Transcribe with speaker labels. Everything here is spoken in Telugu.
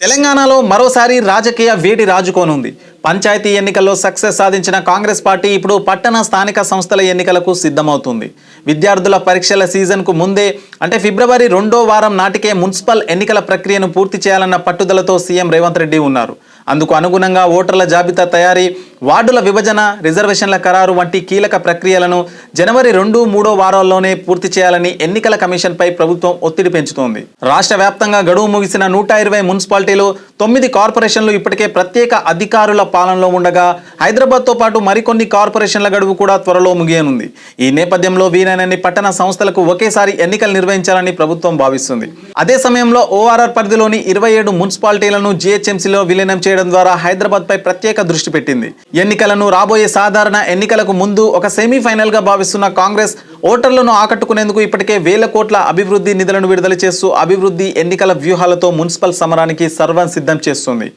Speaker 1: తెలంగాణలో మరోసారి రాజకీయ వేడి రాజుకోనుంది. పంచాయతీ ఎన్నికల్లో సక్సెస్ సాధించిన కాంగ్రెస్ పార్టీ ఇప్పుడు పట్టణ స్థానిక సంస్థల ఎన్నికలకు సిద్ధమవుతుంది. విద్యార్థుల పరీక్షల సీజన్కు ముందే అంటే ఫిబ్రవరి 2వ వారం నాటికే మున్సిపల్ ఎన్నికల ప్రక్రియను పూర్తి చేయాలన్న పట్టుదలతో సీఎం రేవంత్ రెడ్డి ఉన్నారు. అందుకు అనుగుణంగా ఓటర్ల జాబితా తయారీ, వార్డుల విభజన, రిజర్వేషన్ల ఖరారు వంటి కీలక ప్రక్రియలను జనవరి 2, 3 వారాల్లోనే పూర్తి చేయాలని ఎన్నికల కమిషన్పై ప్రభుత్వం ఒత్తిడి పెంచుతోంది. రాష్ట్ర వ్యాప్తంగా గడువు ముగిసిన 120 మున్సిపాలిటీలు, 9 కార్పొరేషన్లు ఇప్పటికే ప్రత్యేక అధికారుల పాలనలో ఉండగా హైదరాబాద్తో పాటు మరికొన్ని కార్పొరేషన్ల గడువు కూడా త్వరలో ముగియనుంది. ఈ నేపథ్యంలో వీలైనన్ని పట్టణ సంస్థలకు ఒకేసారి ఎన్నికలు నిర్వహించాలని ప్రభుత్వం భావిస్తుంది. అదే సమయంలో ఓఆర్ఆర్ పరిధిలోని 27 మున్సిపాలిటీలను జీహెచ్ఎంసీలో విలీనం చేయడం ద్వారా హైదరాబాద్ పై ప్రత్యేక దృష్టి పెట్టింది. ఎన్నికలను రాబోయే సాధారణ ఎన్నికలకు ముందు ఒక సెమీఫైనల్ గా భావిస్తున్న కాంగ్రెస్ ఓటర్లను ఆకట్టుకునేందుకు ఇప్పటికే వేల కోట్ల అభివృద్ధి నిధులను విడుదల చేస్తూ అభివృద్ధి ఎన్నికల వ్యూహాలతో మున్సిపల్ సమరానికి సర్వం సిద్ధం చేస్తుంది.